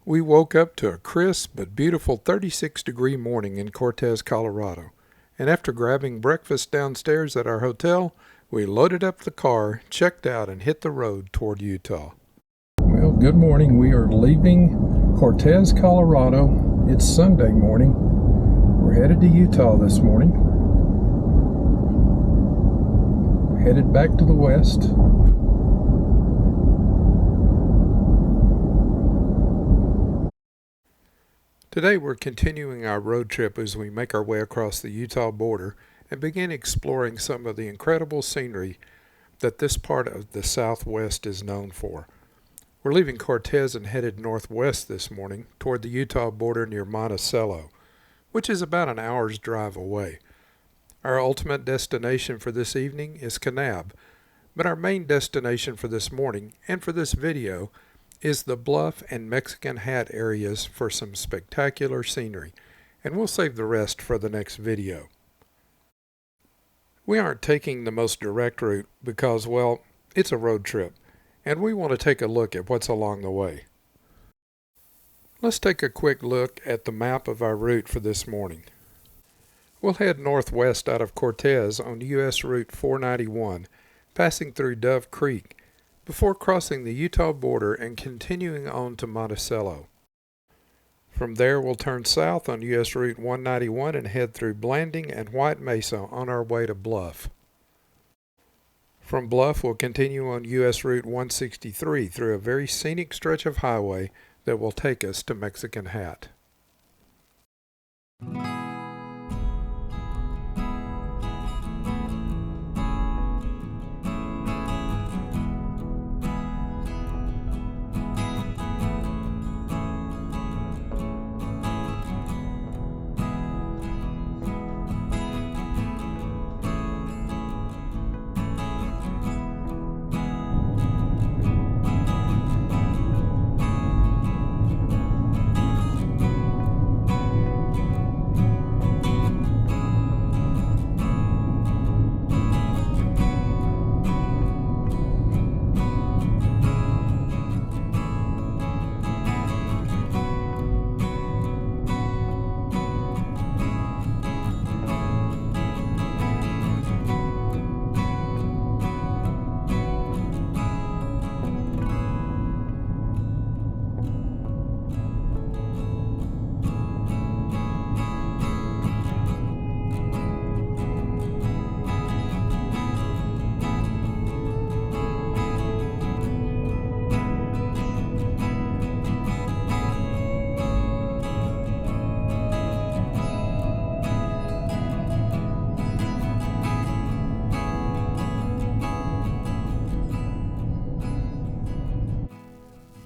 We woke up to a crisp but beautiful 36-degree morning in Cortez, Colorado, and after grabbing breakfast downstairs at our hotel, we loaded up the car, checked out, and hit the road toward Utah. Well, good morning. We are leaving Cortez, Colorado. It's Sunday morning. We're headed to Utah this morning. We're headed back to the west. Today we're continuing our road trip as we make our way across the Utah border and begin exploring some of the incredible scenery that this part of the Southwest is known for. We're leaving Cortez and headed northwest this morning toward the Utah border near Monticello, which is about an hour's drive away. Our ultimate destination for this evening is Kanab, but our main destination for this morning and for this video is the Bluff and Mexican Hat areas for some spectacular scenery, and we'll save the rest for the next video. We aren't taking the most direct route because, well, it's a road trip, and we want to take a look at what's along the way. Let's take a quick look at the map of our route for this morning. We'll head northwest out of Cortez on U.S. Route 491, passing through Dove Creek, before crossing the Utah border and continuing on to Monticello. From there, we'll turn south on U.S. Route 191 and head through Blanding and White Mesa on our way to Bluff. From Bluff, we'll continue on U.S. Route 163 through a very scenic stretch of highway that will take us to Mexican Hat.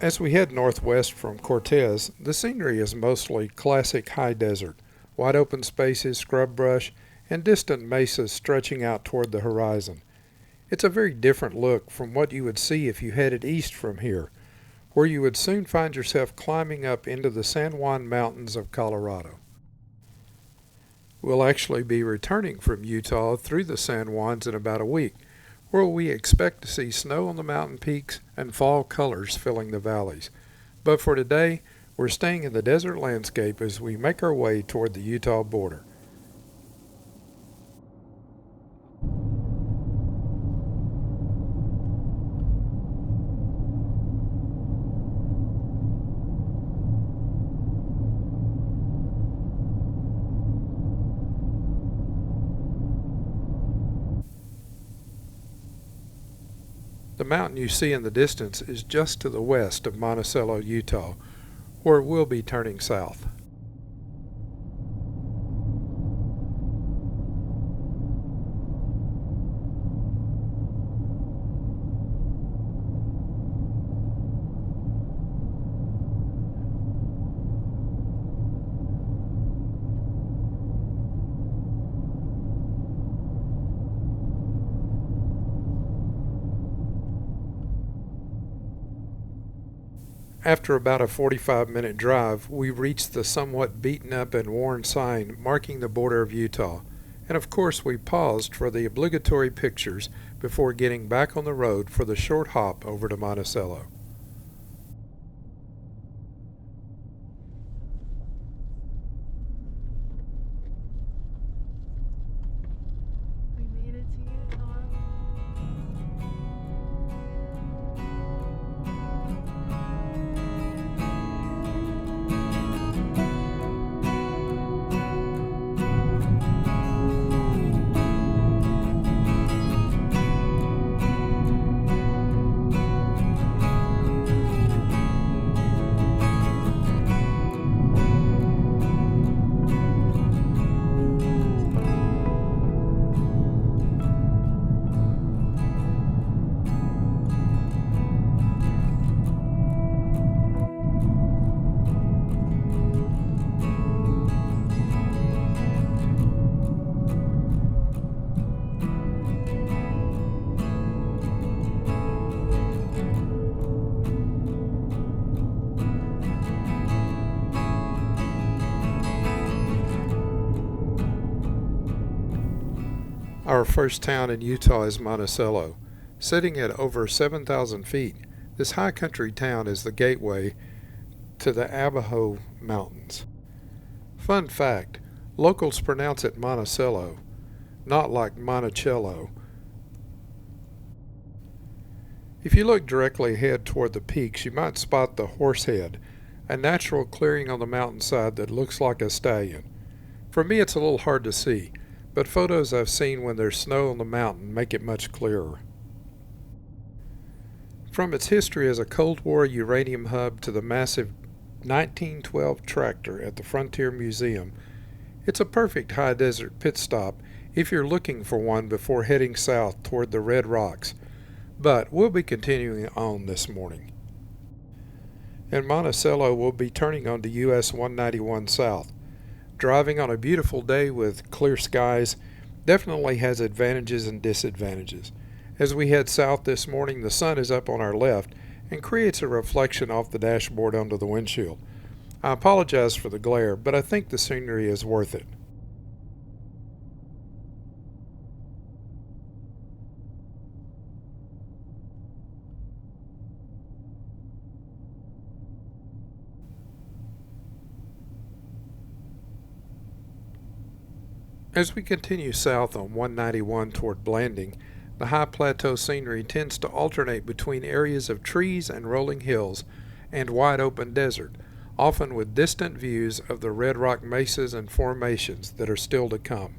As we head northwest from Cortez, the scenery is mostly classic high desert, wide open spaces, scrub brush, and distant mesas stretching out toward the horizon. It's a very different look from what you would see if you headed east from here, where you would soon find yourself climbing up into the San Juan Mountains of Colorado. We'll actually be returning from Utah through the San Juans in about a week, where we expect to see snow on the mountain peaks and fall colors filling the valleys. But for today, we're staying in the desert landscape as we make our way toward the Utah border. The mountain you see in the distance is just to the west of Monticello, Utah, where we'll be turning south. After about a 45-minute drive, we reached the somewhat beaten up and worn sign marking the border of Utah, and of course we paused for the obligatory pictures before getting back on the road for the short hop over to Monticello. Our first town in Utah is Monticello. Sitting at over 7,000 feet, this high country town is the gateway to the Abajo Mountains. Fun fact, locals pronounce it Monticello, not like Monticello. If you look directly ahead toward the peaks, you might spot the Horsehead, a natural clearing on the mountainside that looks like a stallion. For me, it's a little hard to see, but photos I've seen when there's snow on the mountain make it much clearer. From its history as a Cold War uranium hub to the massive 1912 tractor at the Frontier Museum, it's a perfect high desert pit stop if you're looking for one before heading south toward the Red Rocks, but we'll be continuing on this morning. In Monticello, we'll be turning onto US 191 South. Driving on a beautiful day with clear skies definitely has advantages and disadvantages. As we head south this morning, the sun is up on our left and creates a reflection off the dashboard onto the windshield. I apologize for the glare, but I think the scenery is worth it. As we continue south on 191 toward Blanding, the high plateau scenery tends to alternate between areas of trees and rolling hills and wide open desert, often with distant views of the red rock mesas and formations that are still to come.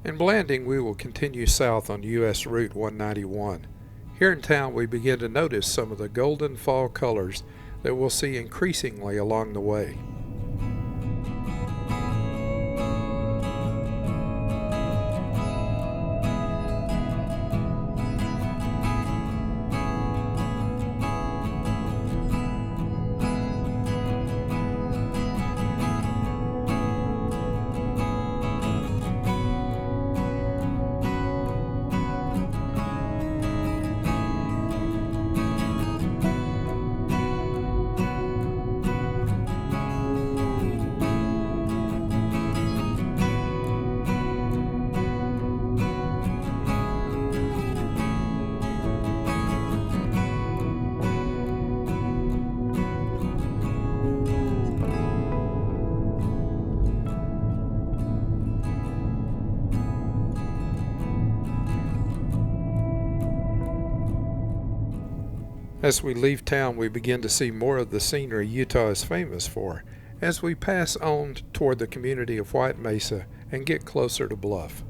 In Blanding, we will continue south on U.S. Route 191. Here in town, we begin to notice some of the golden fall colors that we'll see increasingly along the way. As we leave town, we begin to see more of the scenery Utah is famous for as we pass on toward the community of White Mesa and get closer to Bluff.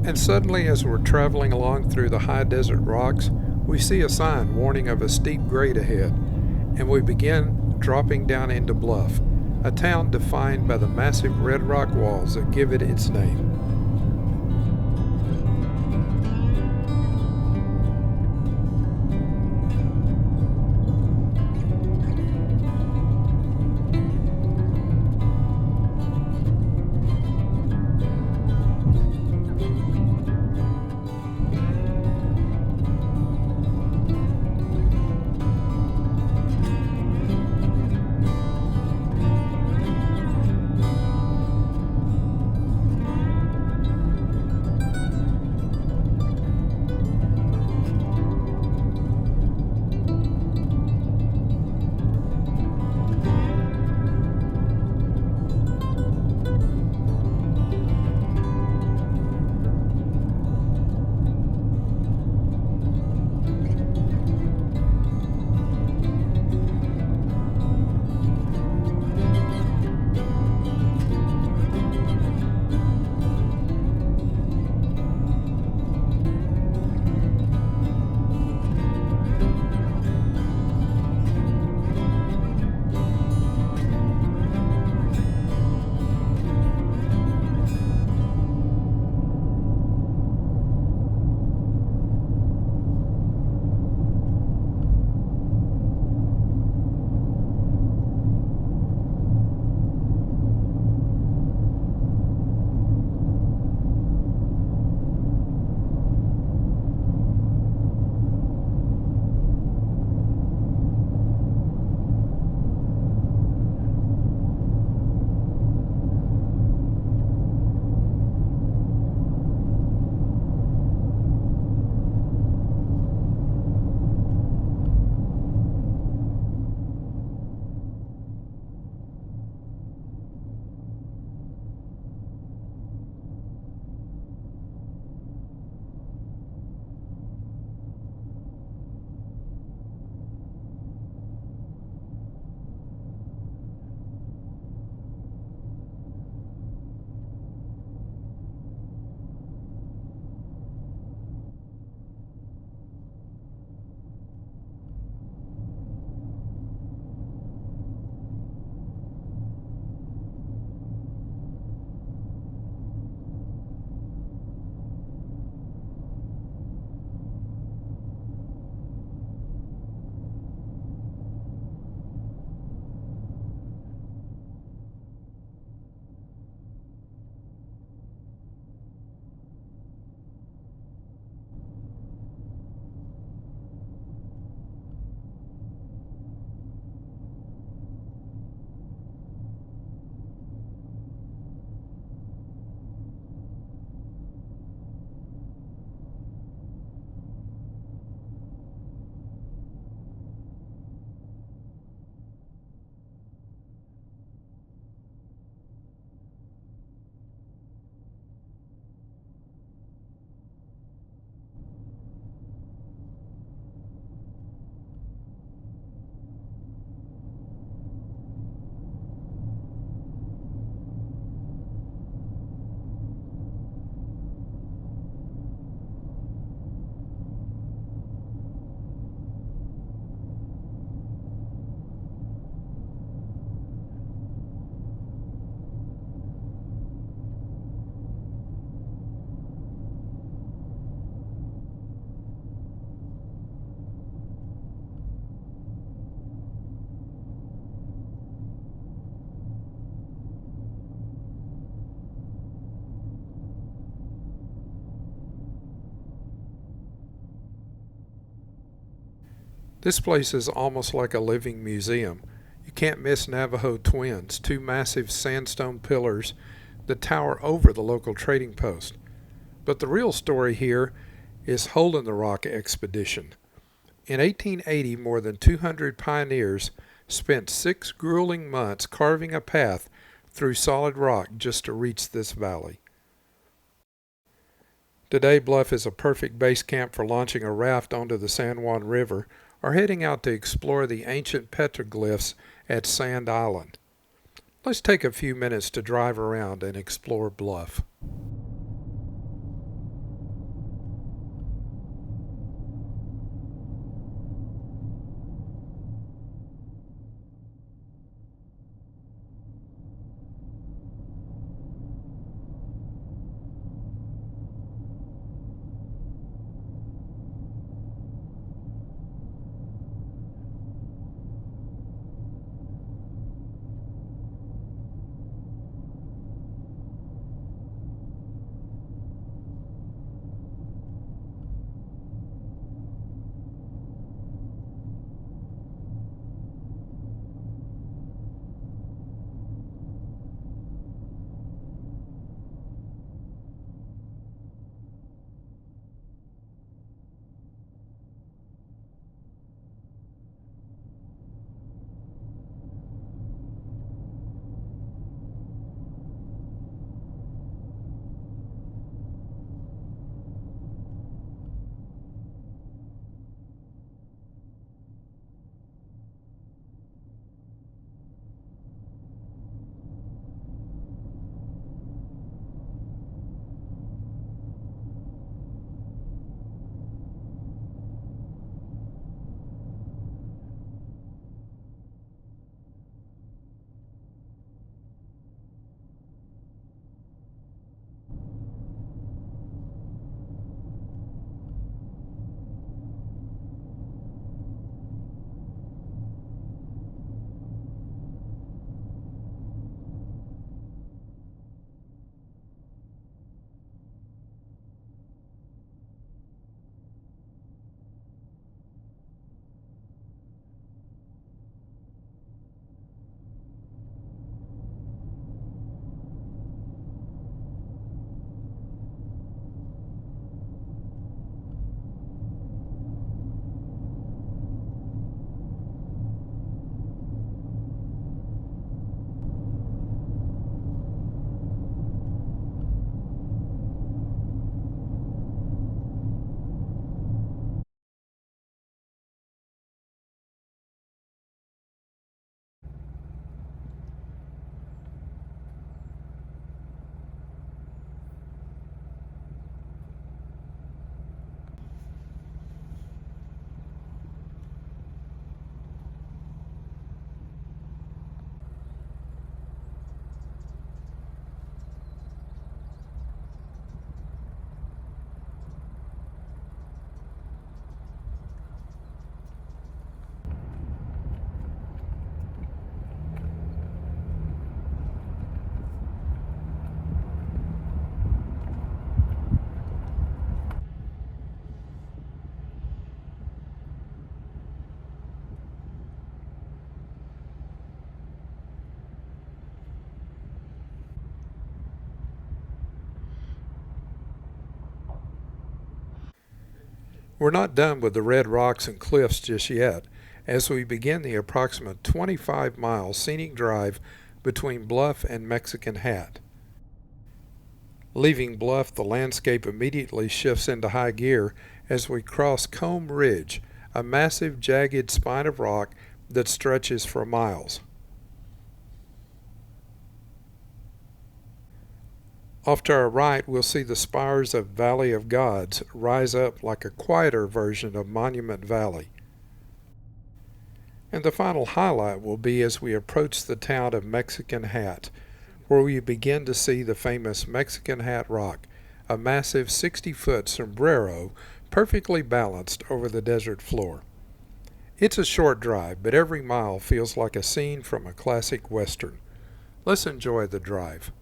And suddenly, as we're traveling along through the high desert rocks, we see a sign warning of a steep grade ahead, and we begin dropping down into Bluff, a town defined by the massive red rock walls that give it its name. This place is almost like a living museum. You can't miss Navajo Twins, two massive sandstone pillars that tower over the local trading post. But the real story here is Hole in the Rock expedition. In 1880, more than 200 pioneers spent 6 grueling months carving a path through solid rock just to reach this valley. Today, Bluff is a perfect base camp for launching a raft onto the San Juan River or heading out to explore the ancient petroglyphs at Sand Island. Let's take a few minutes to drive around and explore Bluff. We're not done with the red rocks and cliffs just yet, as we begin the approximate 25-mile scenic drive between Bluff and Mexican Hat. Leaving Bluff, the landscape immediately shifts into high gear as we cross Comb Ridge, a massive jagged spine of rock that stretches for miles. Off to our right, we'll see the spires of Valley of Gods rise up like a quieter version of Monument Valley. And the final highlight will be as we approach the town of Mexican Hat, where we begin to see the famous Mexican Hat Rock, a massive 60-foot sombrero perfectly balanced over the desert floor. It's a short drive, but every mile feels like a scene from a classic western. Let's enjoy the drive.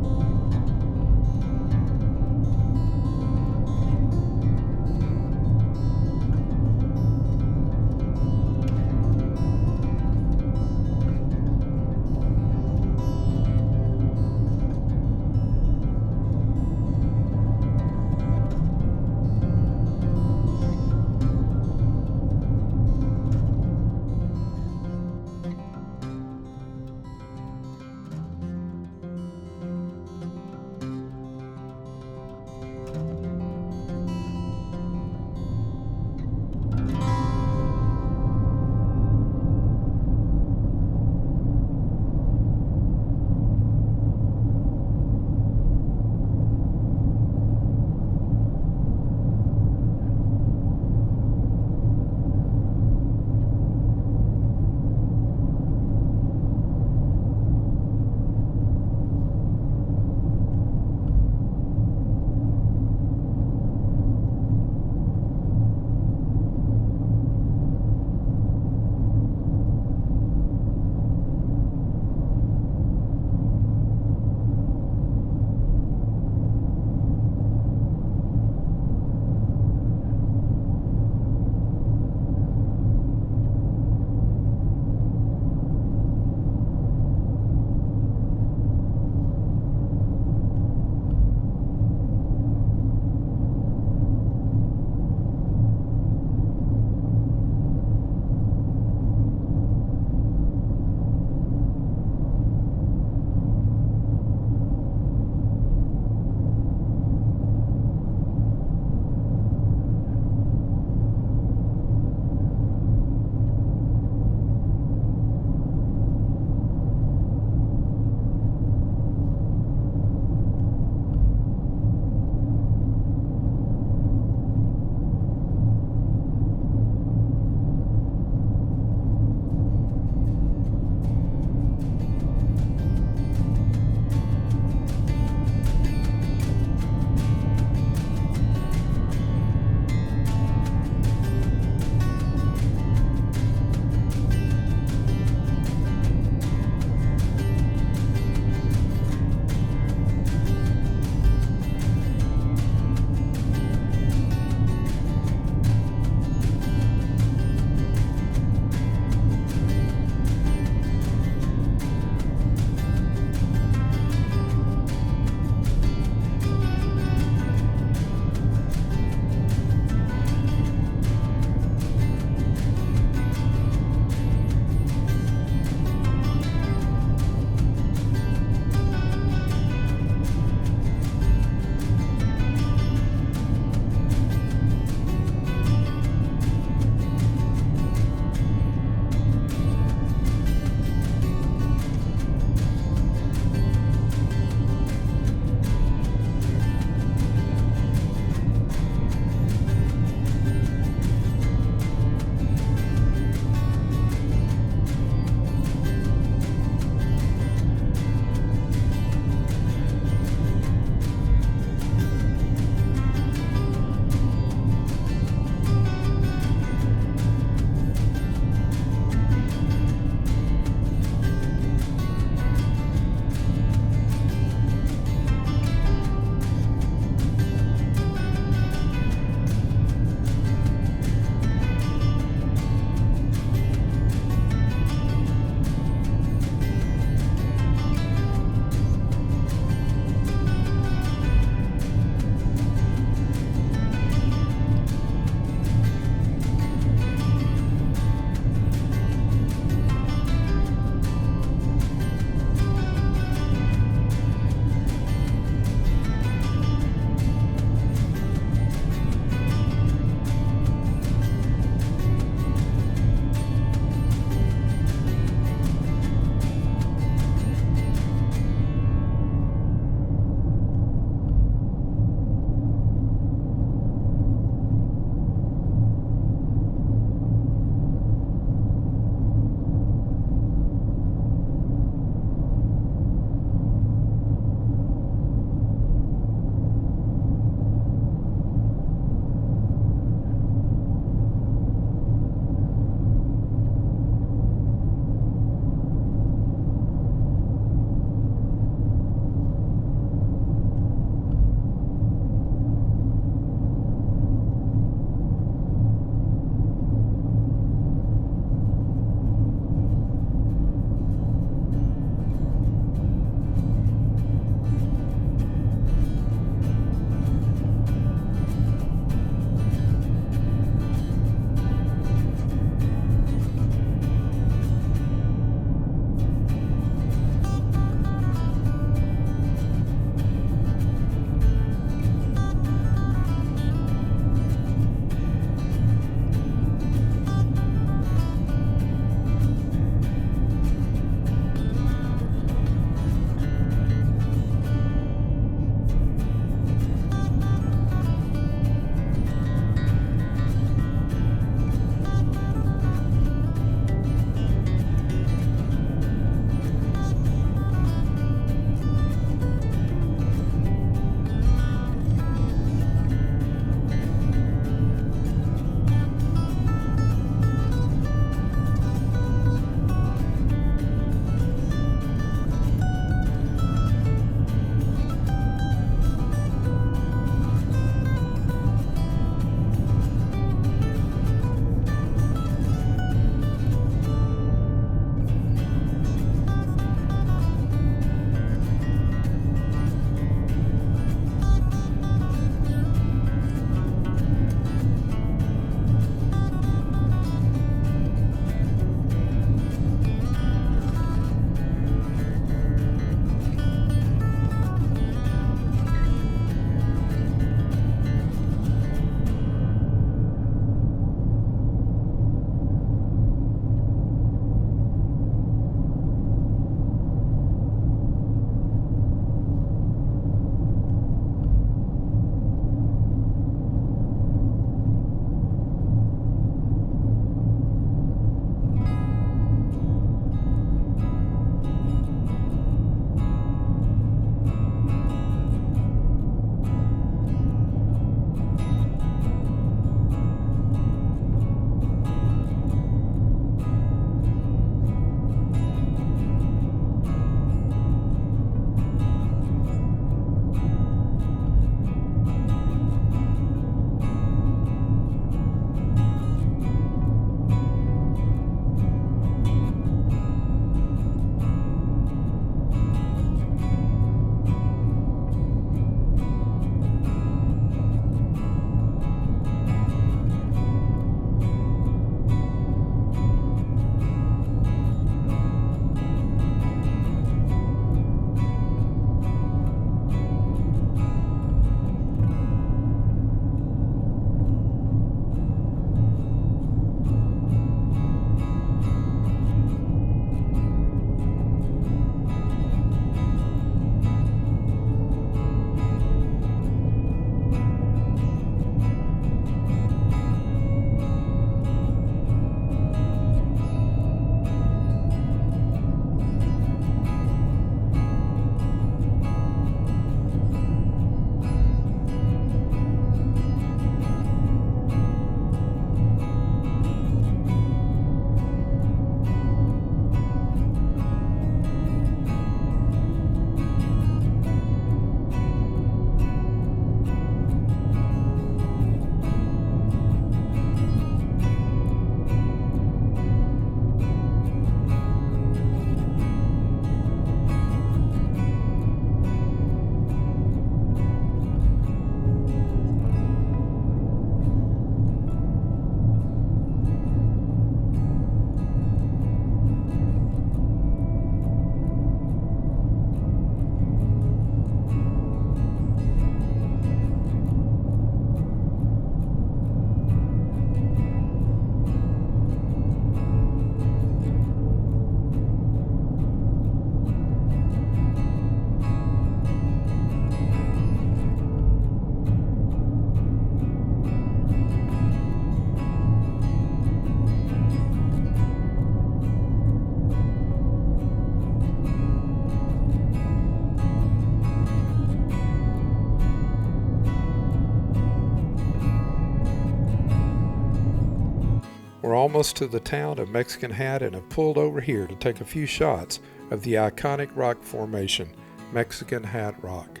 almost to the town of Mexican Hat and have pulled over here to take a few shots of the iconic rock formation, Mexican Hat Rock.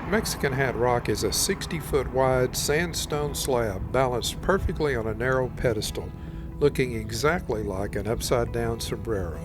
Mexican Hat Rock is a 60-foot wide sandstone slab balanced perfectly on a narrow pedestal, looking exactly like an upside-down sombrero.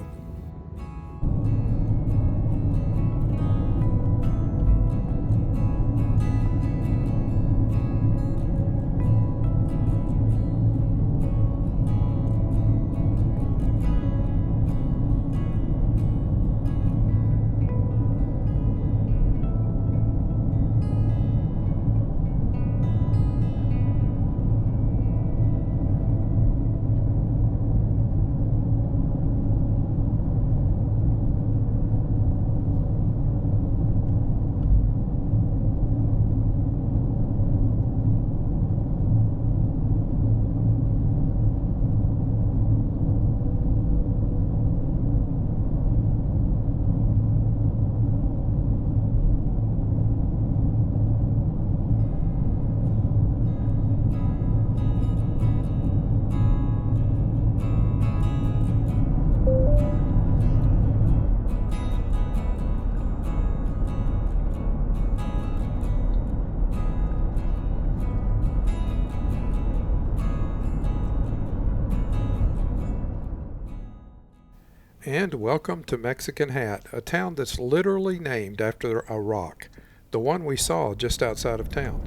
And welcome to Mexican Hat, a town that's literally named after a rock, the one we saw just outside of town.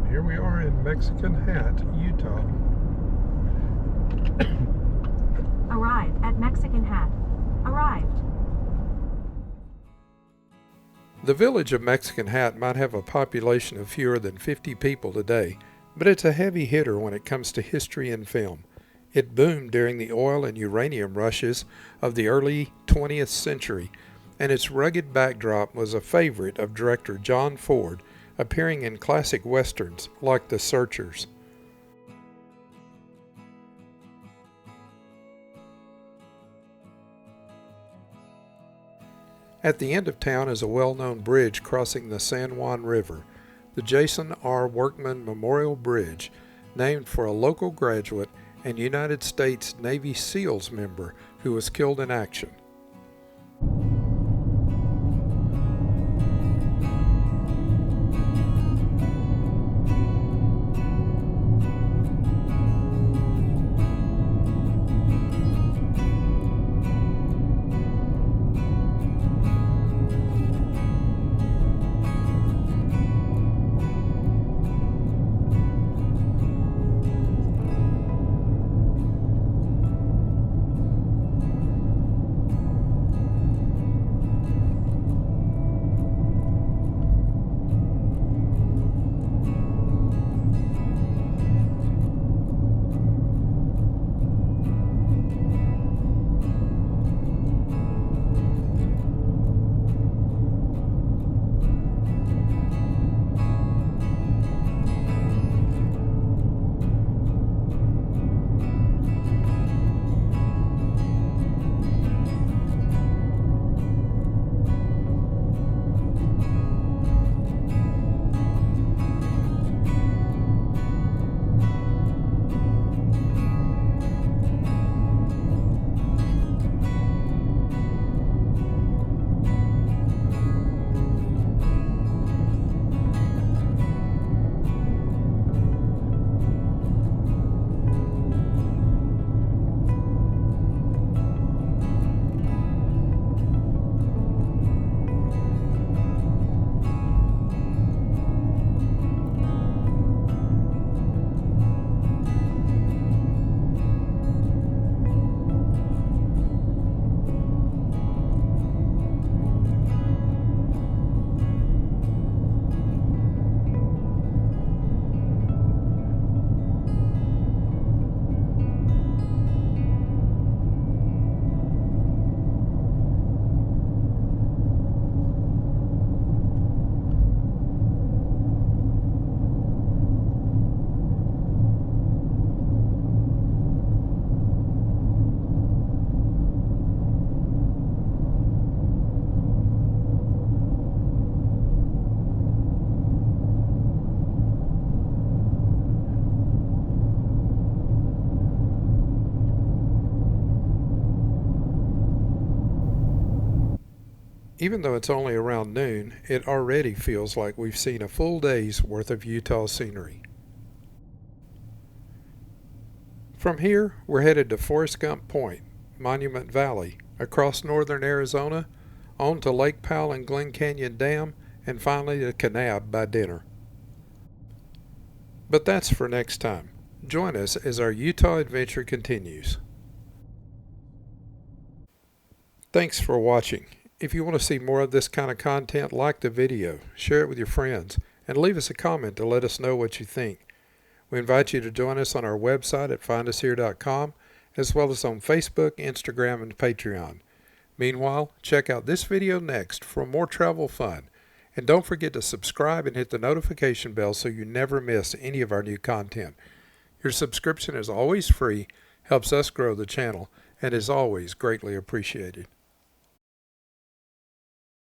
Here we are in Mexican Hat, Utah. Arrive at Mexican Hat. Arrived. The village of Mexican Hat might have a population of fewer than 50 people today, but it's a heavy hitter when it comes to history and film. It boomed during the oil and uranium rushes of the early 20th century, and its rugged backdrop was a favorite of director John Ford, appearing in classic westerns like The Searchers. At the end of town is a well-known bridge crossing the San Juan River, the Jason R. Workman Memorial Bridge, named for a local graduate and United States Navy SEALs member who was killed in action. Even though it's only around noon, it already feels like we've seen a full day's worth of Utah scenery. From here, we're headed to Forrest Gump Point, Monument Valley, across northern Arizona, on to Lake Powell and Glen Canyon Dam, and finally to Kanab by dinner. But that's for next time. Join us as our Utah adventure continues. Thanks for watching. If you want to see more of this kind of content, like the video, share it with your friends, and leave us a comment to let us know what you think. We invite you to join us on our website at findushere.com, as well as on Facebook, Instagram, and Patreon. Meanwhile, check out this video next for more travel fun. And don't forget to subscribe and hit the notification bell so you never miss any of our new content. Your subscription is always free, helps us grow the channel, and is always greatly appreciated.